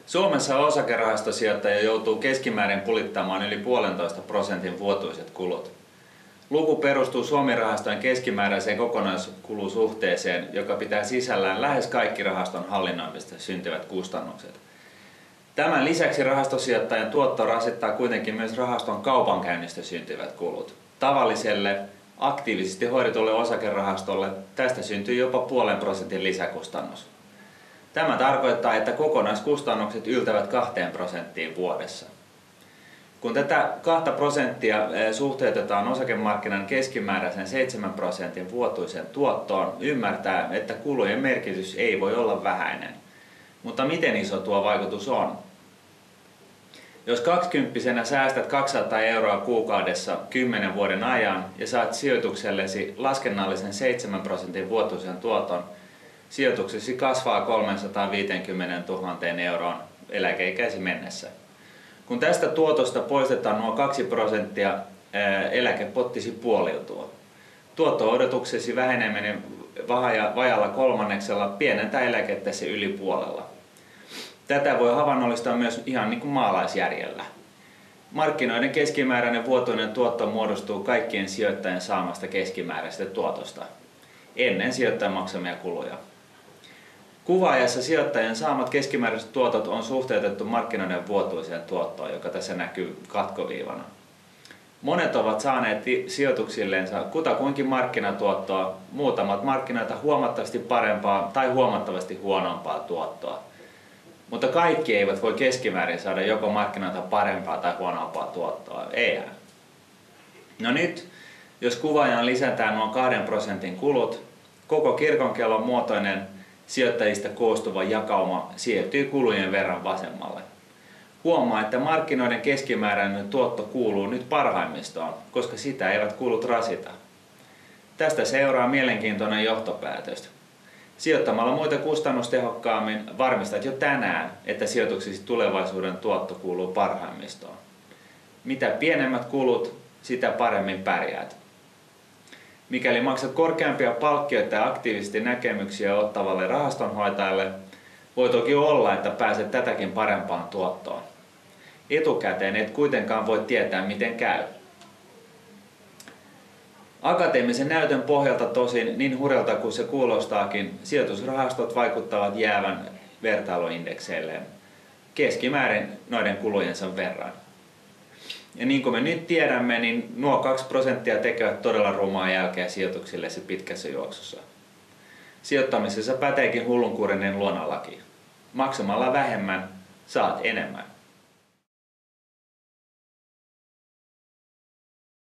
Suomessa osakerahastosijoittaja joutuu keskimäärin pulittamaan yli 1,5% vuotuiset kulut. Luku perustuu Suomi-rahastojen keskimääräiseen kokonaiskulusuhteeseen, joka pitää sisällään lähes kaikki rahaston hallinnoimista syntyvät kustannukset. Tämän lisäksi rahastosijoittajan tuotto rasittaa kuitenkin myös rahaston kaupankäynnistä syntyvät kulut. Tavalliselle, aktiivisesti hoidetulle osakerahastolle tästä syntyy jopa 0,5% lisäkustannus. Tämä tarkoittaa, että kokonaiskustannukset yltävät 2% vuodessa. Kun tätä 2% suhteutetaan osakemarkkinan keskimääräisen 7% vuotuisen tuottoon, ymmärtää, että kulujen merkitys ei voi olla vähäinen. Mutta miten iso tuo vaikutus on? Jos 20-vuotiaana säästät 200 € kuukaudessa 10 vuoden ajan ja saat sijoituksellesi laskennallisen 7% vuotuisen tuoton, sijoituksesi kasvaa 350 000 € eläkeikäisi mennessä. Kun tästä tuotosta poistetaan nuo 2%, eläkepottisi puoliutuu. Tuotto-odotuksesi väheneminen vajalla kolmanneksella pienentää eläkettäsi yli puolella. Tätä voi havainnollistaa myös ihan niin kuin maalaisjärjellä. Markkinoiden keskimääräinen vuotuinen tuotto muodostuu kaikkien sijoittajien saamasta keskimääräisestä tuotosta, ennen sijoittajan maksamia kuluja. Kuvaajassa sijoittajien saamat keskimääräiset tuotot on suhteutettu markkinoiden vuotuiseen tuottoon, joka tässä näkyy katkoviivana. Monet ovat saaneet sijoituksilleensa kutakuinkin markkinatuottoa, muutamat markkinoita huomattavasti parempaa tai huomattavasti huonompaa tuottoa. Mutta kaikki eivät voi keskimäärin saada joko markkinoita parempaa tai huonompaa tuottoa. Eihän. No nyt, jos kuvaajaan lisätään nuo 2% kulut, koko kirkonkellon muotoinen sijoittajista koostuva jakauma siirtyy kulujen verran vasemmalle. Huomaa, että markkinoiden keskimääräinen tuotto kuuluu nyt parhaimmistoon, koska sitä eivät kulut rasita. Tästä seuraa mielenkiintoinen johtopäätös. Sijoittamalla muita kustannustehokkaammin varmistat jo tänään, että sijoituksesi tulevaisuuden tuotto kuuluu parhaimmistoon. Mitä pienemmät kulut, sitä paremmin pärjäät. Mikäli maksat korkeampia palkkioita ja aktiivisesti näkemyksiä ottavalle rahastonhoitajalle, voi toki olla, että pääset tätäkin parempaan tuottoon. Etukäteen et kuitenkaan voi tietää, miten käy. Akateemisen näytön pohjalta tosin, niin hurjalta kuin se kuulostaakin, sijoitusrahastot vaikuttavat jäävän vertailuindekseilleen keskimäärin noiden kulujensa verran. Ja niin kuin me nyt tiedämme, niin nuo 2% tekevät todella rumaa jälkeä sijoituksillesi pitkässä juoksussa. Sijoittamisessa päteekin hullunkurinen luonnonlaki. Maksamalla vähemmän saat enemmän.